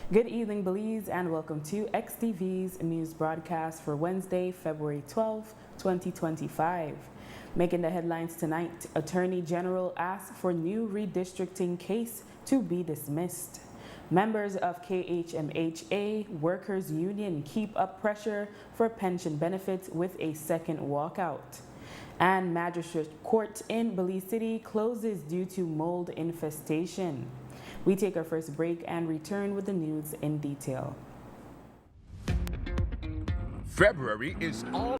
Good evening, Belize, and welcome to XTV's news broadcast for Wednesday, February 12, 2025. Making the headlines tonight, Attorney General asks for new redistricting case to be dismissed. Members of KHMHA Workers Union keep up pressure for pension benefits with a second walkout. And Magistrate Court in Belize City closes due to mold infestation. We take our first break and return with the news in detail. February is all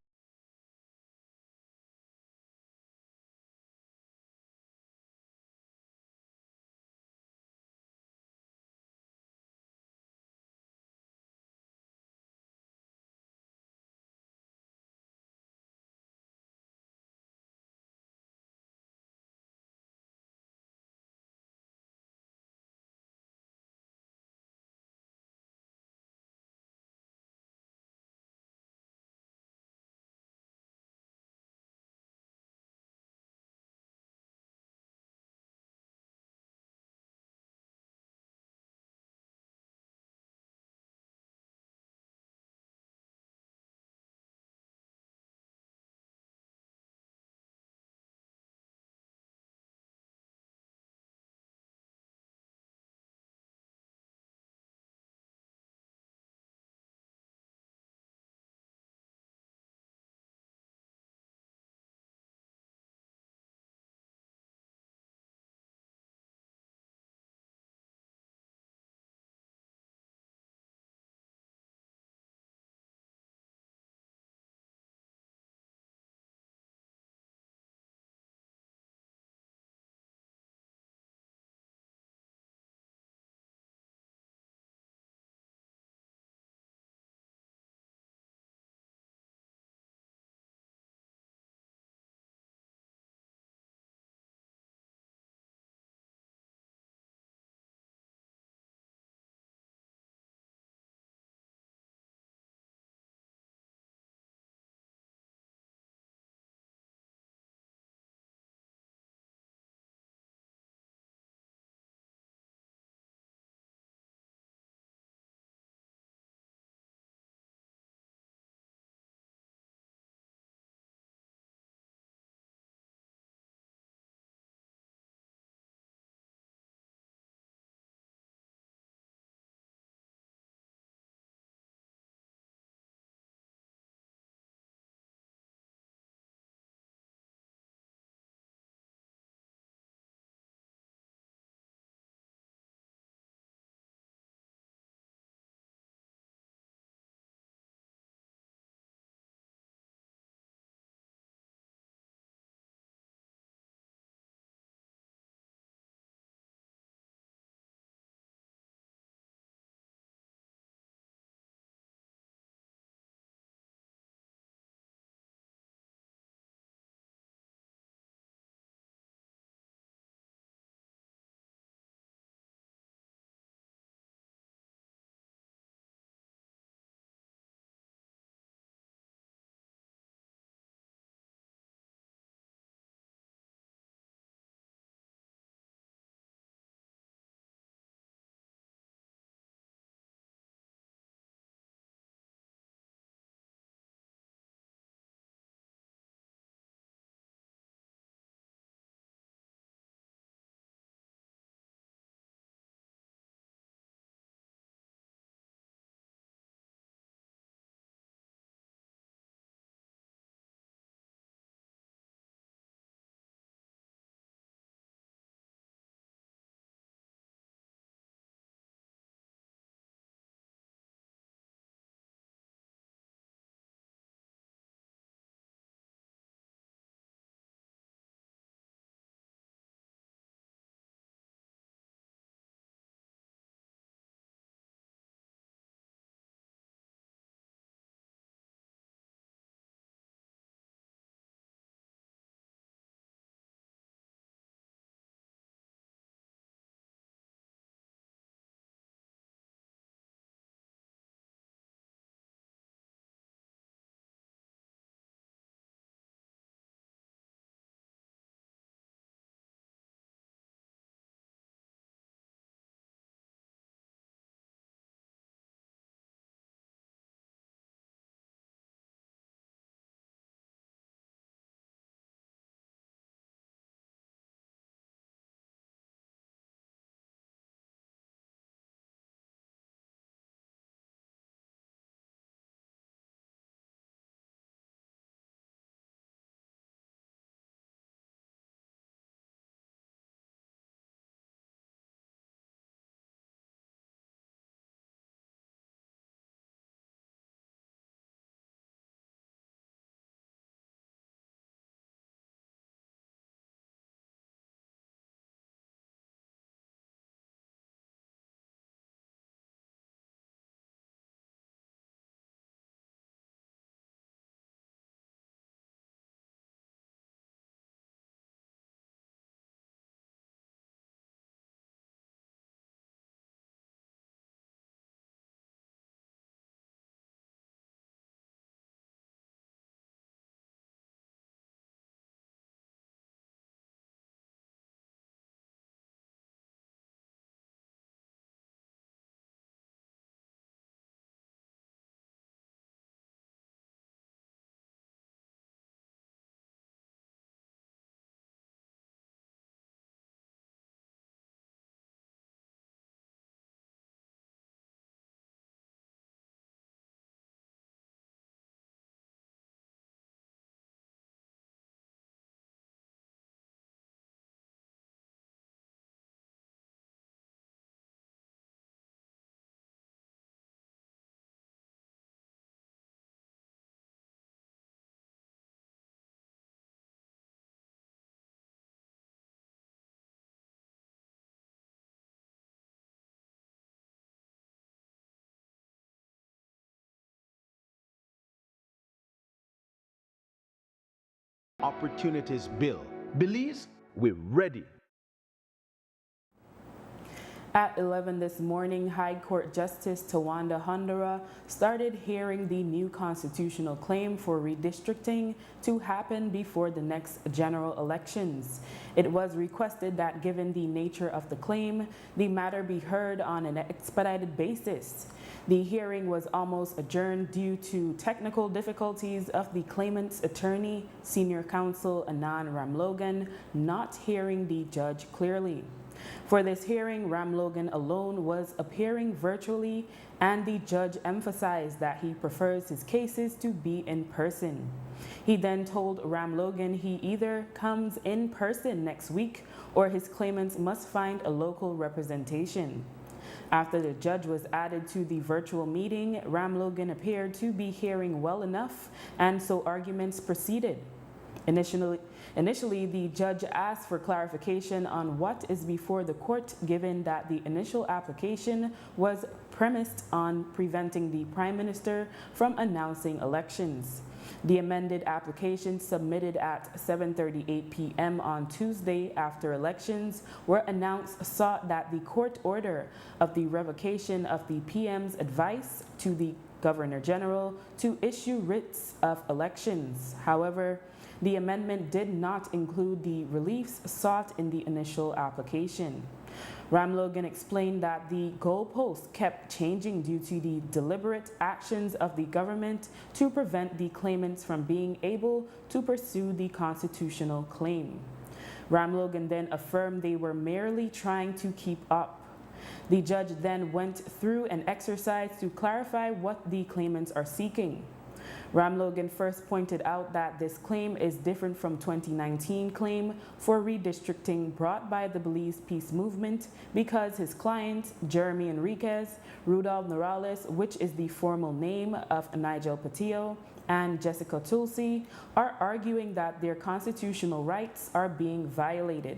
Opportunities Bill. Belize, we're ready. At 11 this morning, High Court Justice Tawanda Hondura started hearing the new constitutional claim for redistricting to happen before the next general elections. It was requested that given the nature of the claim, the matter be heard on an expedited basis. The hearing was almost adjourned due to technical difficulties of the claimant's attorney, senior counsel Anan Ramlogan, not hearing the judge clearly. For this hearing, Ramlogan alone was appearing virtually, and the judge emphasized that he prefers his cases to be in person. He then told Ramlogan he either comes in person next week or his claimants must find a local representation. After the judge was added to the virtual meeting, Ramlogan appeared to be hearing well enough, and so arguments proceeded. Initially, the judge asked for clarification on what is before the court, given that the initial application was premised on preventing the Prime Minister from announcing elections. The amended application submitted at 7:38 p.m. on Tuesday after elections were announced sought that the court order of the revocation of the PM's advice to the Governor General to issue writs of elections. However, the amendment did not include the reliefs sought in the initial application. Ramlogan explained that the goalposts kept changing due to the deliberate actions of the government to prevent the claimants from being able to pursue the constitutional claim. Ramlogan then affirmed they were merely trying to keep up. The judge then went through an exercise to clarify what the claimants are seeking. Ramlogan first pointed out that this claim is different from 2019 claim for redistricting brought by the Belize Peace Movement because his clients, Jeremy Enriquez, Rudolph Norales, which is the formal name of Nigel Patillo, and Jessica Tulsi, are arguing that their constitutional rights are being violated.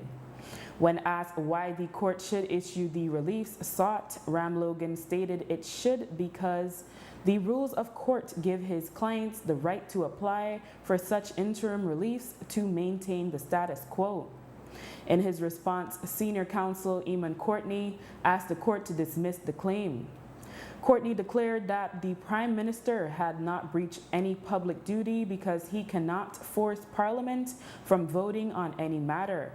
When asked why the court should issue the reliefs sought, Ramlogan stated it should because the rules of court give his clients the right to apply for such interim reliefs to maintain the status quo. In his response, senior counsel Eamon Courtney asked the court to dismiss the claim. Courtney declared that the Prime Minister had not breached any public duty because he cannot force Parliament from voting on any matter.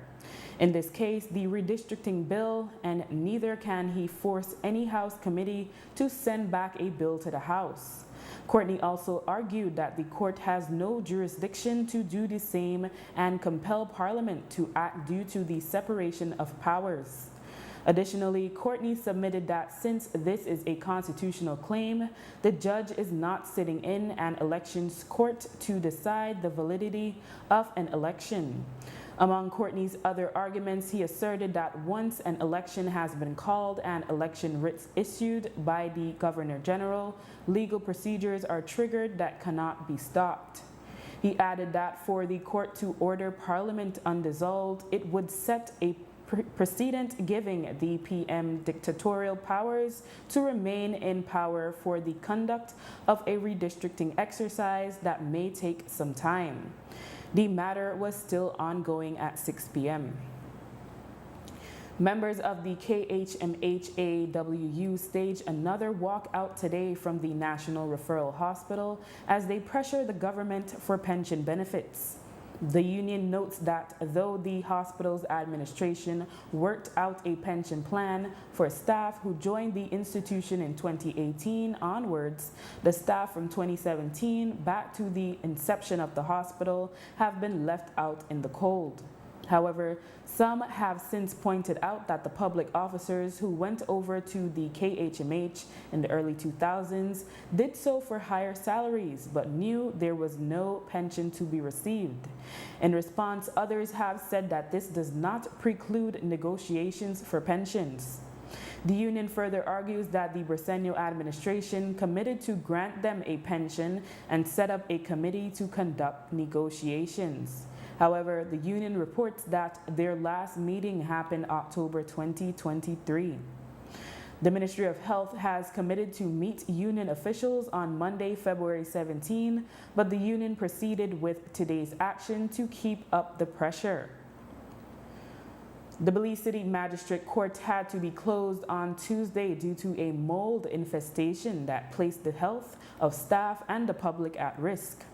In this case, the redistricting bill, and neither can he force any House committee to send back a bill to the House. Courtney also argued that the court has no jurisdiction to do the same and compel Parliament to act due to the separation of powers. Additionally, Courtney submitted that since this is a constitutional claim, the judge is not sitting in an elections court to decide the validity of an election. Among Courtney's other arguments, he asserted that once an election has been called and election writs issued by the Governor General, legal procedures are triggered that cannot be stopped. He added that for the court to order Parliament undissolved, it would set a precedent giving the PM dictatorial powers to remain in power for the conduct of a redistricting exercise that may take some time. The matter was still ongoing at 6 p.m. Members of the KHMH-AWU staged another walkout today from the National Referral Hospital as they pressure the government for pension benefits. The union notes that though the hospital's administration worked out a pension plan for staff who joined the institution in 2018 onwards, the staff from 2017 back to the inception of the hospital have been left out in the cold. However, some have since pointed out that the public officers who went over to the KHMH in the early 2000s did so for higher salaries, but knew there was no pension to be received. In response, others have said that this does not preclude negotiations for pensions. The union further argues that the Briceño administration committed to grant them a pension and set up a committee to conduct negotiations. However, the union reports that their last meeting happened October 2023. The Ministry of Health has committed to meet union officials on Monday, February 17, but the union proceeded with today's action to keep up the pressure. The Belize City Magistrate Court had to be closed on Tuesday due to a mold infestation that placed the health of staff and the public at risk.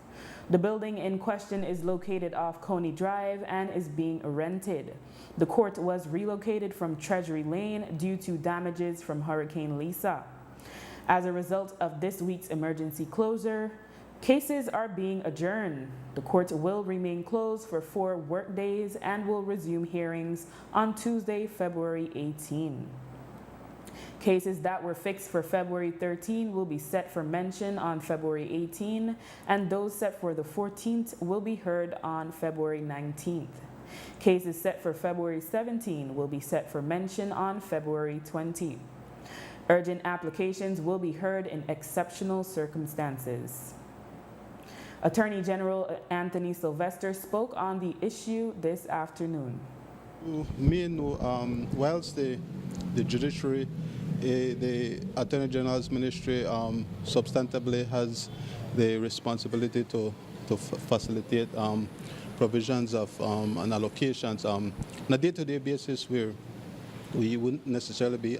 The building in question is located off Coney Drive and is being rented. The court was relocated from Treasury Lane due to damages from Hurricane Lisa. As a result of this week's emergency closure, cases are being adjourned. The court will remain closed for 4 work days and will resume hearings on Tuesday, February 18. Cases that were fixed for February 13 will be set for mention on February 18, and those set for the 14th will be heard on February 19th. Cases set for February 17 will be set for mention on February 20. Urgent applications will be heard in exceptional circumstances. Attorney General Anthony Sylvester spoke on the issue this afternoon. Whilst the judiciary, the Attorney General's ministry substantively has the responsibility to facilitate provisions of and allocations on a day-to-day basis where we wouldn't necessarily be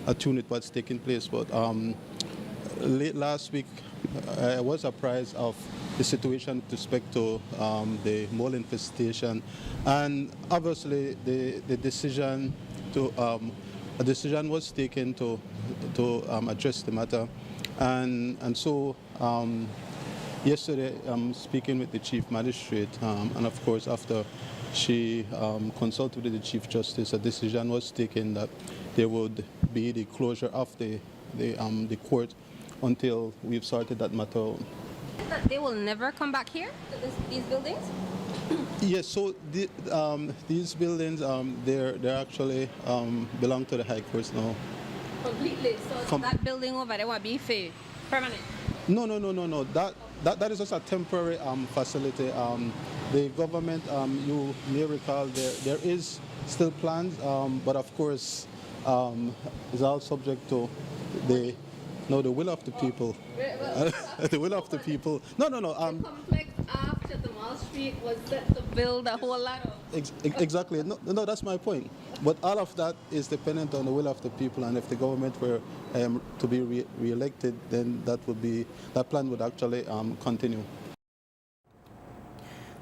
attuned with what's taking place. But late last week, I was apprised of the situation with respect to the mold infestation, and obviously the decision to a decision was taken to address the matter, and so yesterday I'm speaking with the Chief Magistrate, and of course after she consulted with the Chief Justice, a decision was taken that there would be the closure of the court until we've sorted that matter out. That they will never come back here to these buildings? Yes, so these buildings, they're actually belong to the High Courts now. Completely. So that building over there will be for permanent? No. That is just a temporary facility. The government, you may recall, there is still plans, but of course, it's all subject to the will of the people. The will of the people. No. The complex after the Mall Street was set to build a whole lot of... Exactly. No, that's my point. But all of that is dependent on the will of the people, and if the government were to be re-elected, then that plan would actually continue.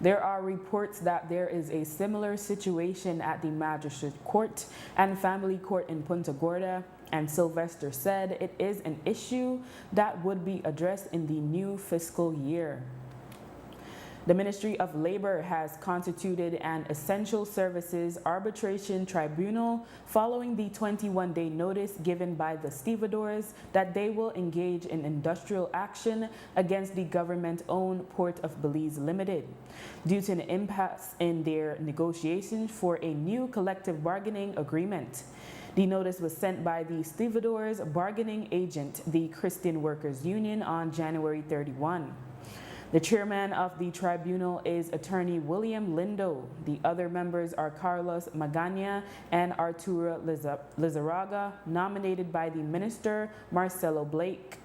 There are reports that there is a similar situation at the Magistrate Court and Family Court in Punta Gorda, and Sylvester said it is an issue that would be addressed in the new fiscal year. The Ministry of Labor has constituted an Essential Services Arbitration Tribunal following the 21-day notice given by the stevedores that they will engage in industrial action against the government-owned Port of Belize Limited due to an impasse in their negotiations for a new collective bargaining agreement. The notice was sent by the stevedores' bargaining agent, the Christian Workers Union, on January 31. The chairman of the tribunal is Attorney William Lindo. The other members are Carlos Magana and Arturo Lizarraga, nominated by the Minister Marcelo Blake.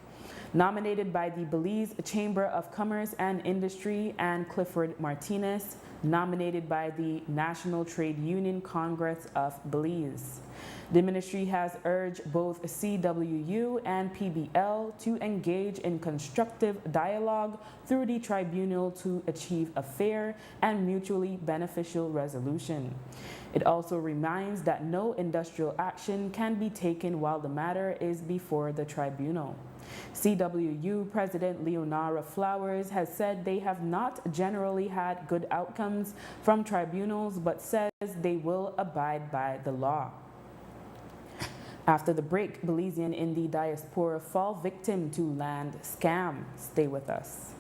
Nominated by the Belize Chamber of Commerce and Industry, and Clifford Martinez, nominated by the National Trade Union Congress of Belize. The ministry has urged both CWU and PBL to engage in constructive dialogue through the tribunal to achieve a fair and mutually beneficial resolution. It also reminds that no industrial action can be taken while the matter is before the tribunal. CWU President Leonara Flowers has said they have not generally had good outcomes from tribunals, but says they will abide by the law. After the break, Belizean in the diaspora fall victim to land scam. Stay with us.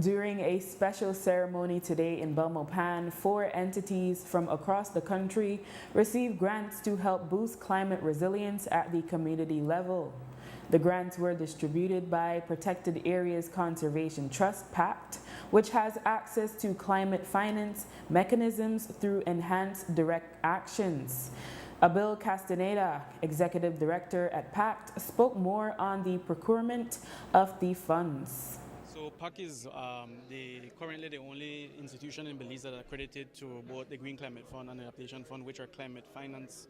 During a special ceremony today in Belmopan, 4 entities from across the country received grants to help boost climate resilience at the community level. The grants were distributed by Protected Areas Conservation Trust, PACT, which has access to climate finance mechanisms through enhanced direct actions. Abel Castaneda, Executive Director at PACT, spoke more on the procurement of the funds. So PAC is currently the only institution in Belize that are accredited to both the Green Climate Fund and the Adaptation Fund, which are climate finance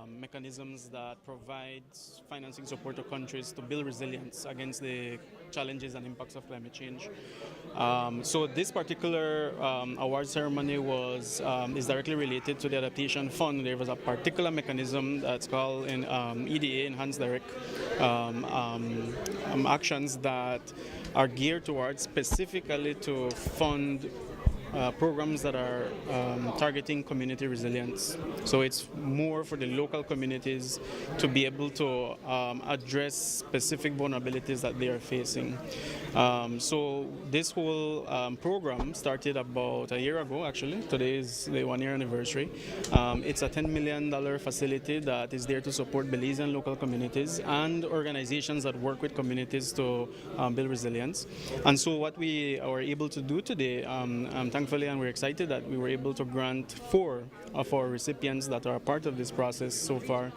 mechanisms that provide financing support to countries to build resilience against the challenges and impacts of climate change. So this particular award ceremony is directly related to the Adaptation Fund. There was a particular mechanism that's called EDA, Enhanced Direct Actions, that are geared towards specifically to fund programs that are targeting community resilience. So it's more for the local communities to be able to address specific vulnerabilities that they are facing. So this whole program started about a year ago, actually. Today is the 1-year anniversary. It's a $10 million facility that is there to support Belizean local communities and organizations that work with communities to build resilience. And so what we are able to do today, thankfully, and we're excited that we were able to grant 4 of our recipients that are part of this process so far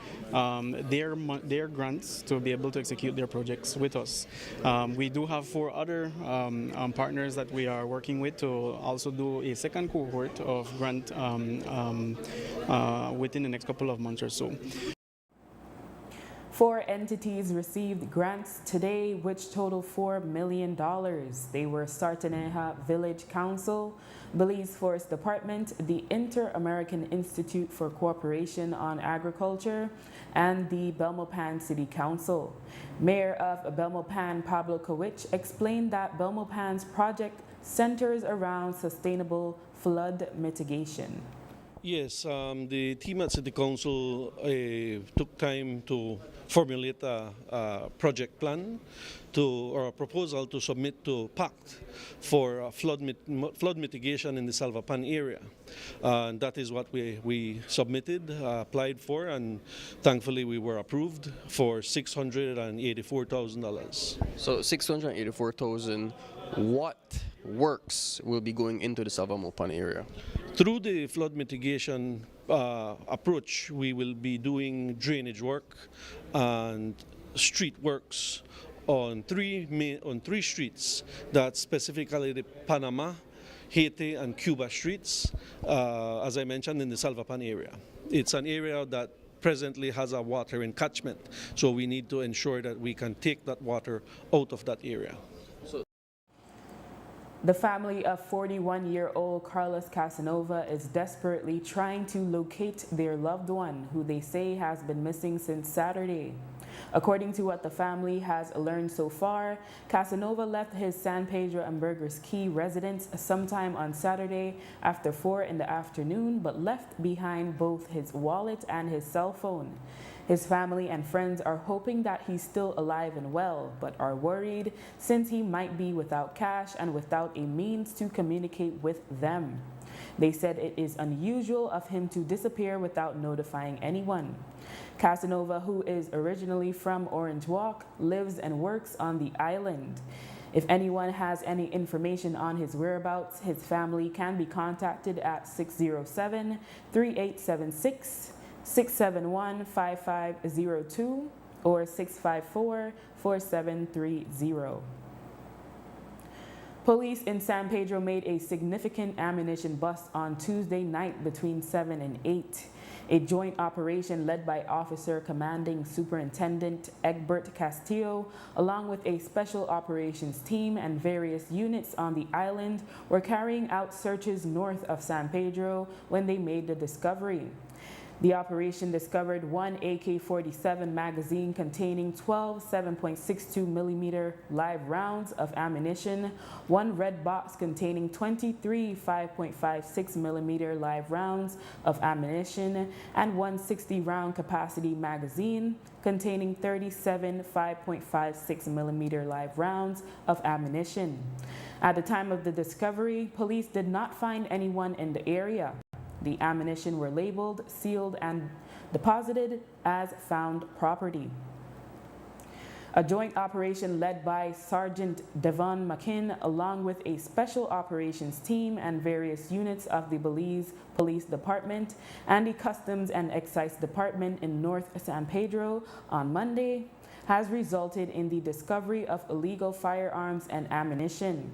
their grants to be able to execute their projects with us. We do have 4 other partners that we are working with to also do a second cohort of grant within the next couple of months or so. 4 entities received grants today, which total $4 million. They were Sartaneja Village Council, Belize Forest Department, the Inter-American Institute for Cooperation on Agriculture, and the Belmopan City Council. Mayor of Belmopan, Pablo Kowich, explained that Belmopan's project centers around sustainable flood mitigation. Yes, the team at City Council took time to formulate a project plan or a proposal to submit to PACT for flood mitigation in the Salvapan area. And that is what we submitted, applied for, and thankfully we were approved for $684,000. So $684,000, what works will be going into the Salvapan area? Through the flood mitigation approach, we will be doing drainage work and street works on three streets. That's specifically the Panama, Haiti, and Cuba streets, as I mentioned, in the Salvapan area. It's an area that presently has a water encatchment, so we need to ensure that we can take that water out of that area. The family of 41-year-old Carlos Casanova is desperately trying to locate their loved one, who they say has been missing since Saturday. According to what the family has learned so far, Casanova left his San Pedro and Burgers Key residence sometime on Saturday after 4 in the afternoon, but left behind both his wallet and his cell phone. His family and friends are hoping that he's still alive and well, but are worried since he might be without cash and without a means to communicate with them. They said it is unusual of him to disappear without notifying anyone. Casanova, who is originally from Orange Walk, lives and works on the island. If anyone has any information on his whereabouts, his family can be contacted at 607-3876, 671-5502 or 654-4730. Police in San Pedro made a significant ammunition bust on Tuesday night between 7 and 8. A joint operation led by Officer Commanding Superintendent Egbert Castillo, along with a special operations team and various units on the island, were carrying out searches north of San Pedro when they made the discovery. The operation discovered 1 AK-47 magazine containing 12 7.62 millimeter live rounds of ammunition, 1 red box containing 23 5.56 millimeter live rounds of ammunition, and 1 60-round capacity magazine containing 37 5.56 millimeter live rounds of ammunition. At the time of the discovery, police did not find anyone in the area. The ammunition were labeled, sealed, and deposited as found property. A joint operation led by Sergeant Devon McKinn, along with a special operations team and various units of the Belize Police Department and the Customs and Excise Department in North San Pedro on Monday, has resulted in the discovery of illegal firearms and ammunition.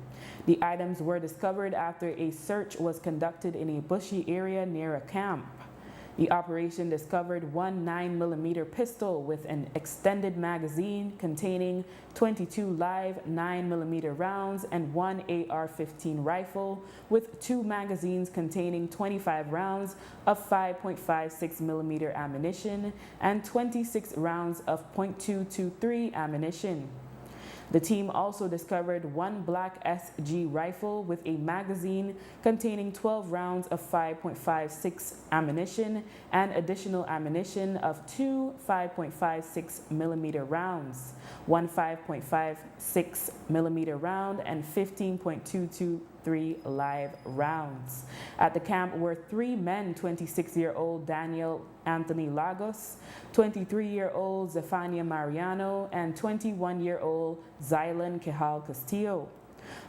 The items were discovered after a search was conducted in a bushy area near a camp. The operation discovered one 9mm pistol with an extended magazine containing 22 live 9mm rounds and one AR-15 rifle with 2 magazines containing 25 rounds of 5.56mm ammunition and 26 rounds of .223 ammunition. The team also discovered one black SG rifle with a magazine containing 12 rounds of 5.56 ammunition and additional ammunition of 2 5.56mm rounds, one 5.56mm round, and 15.223 live rounds. At the camp were 3 men, 26-year-old Daniel Anthony Lagos, 23-year-old Zefania Mariano, and 21-year-old Zylan Quijal Castillo.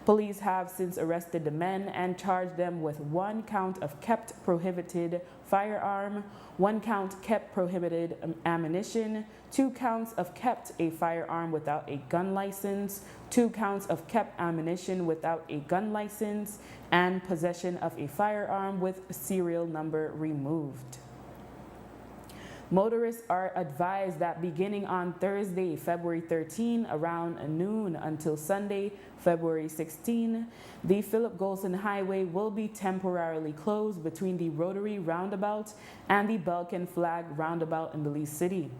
Police have since arrested the men and charged them with 1 count of kept prohibited firearm, 1 count kept prohibited ammunition, 2 counts of kept a firearm without a gun license, 2 counts of kept ammunition without a gun license, and possession of a firearm with serial number removed. Motorists are advised that beginning on Thursday, February 13, around noon until Sunday, February 16, the Philip Golson Highway will be temporarily closed between the Rotary Roundabout and the Belkin Flag Roundabout in Belize City.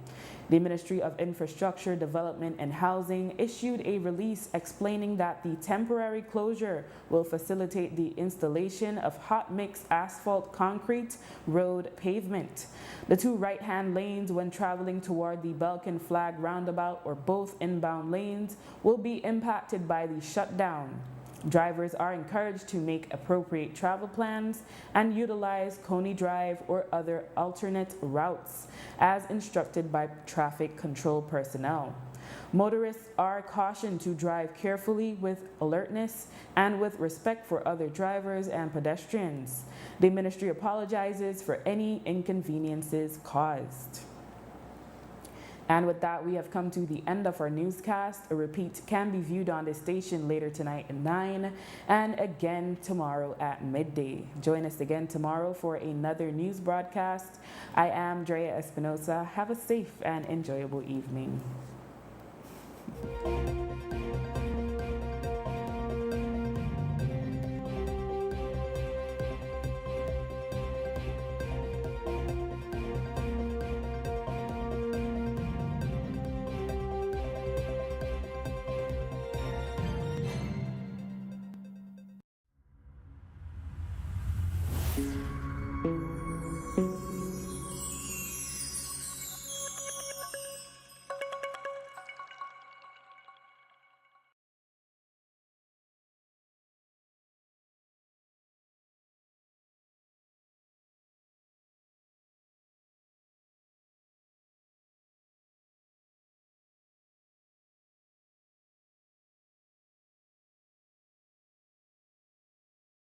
The Ministry of Infrastructure, Development and Housing issued a release explaining that the temporary closure will facilitate the installation of hot mix asphalt concrete road pavement. The 2 right-hand lanes when traveling toward the Belkin Flag Roundabout, or both inbound lanes, will be impacted by the shutdown. Drivers are encouraged to make appropriate travel plans and utilize Coney Drive or other alternate routes as instructed by traffic control personnel. Motorists are cautioned to drive carefully with alertness and with respect for other drivers and pedestrians. The ministry apologizes for any inconveniences caused. And with that, we have come to the end of our newscast. A repeat can be viewed on the station later tonight at 9 and again tomorrow at midday. Join us again tomorrow for another news broadcast. I am Drea Espinosa. Have a safe and enjoyable evening.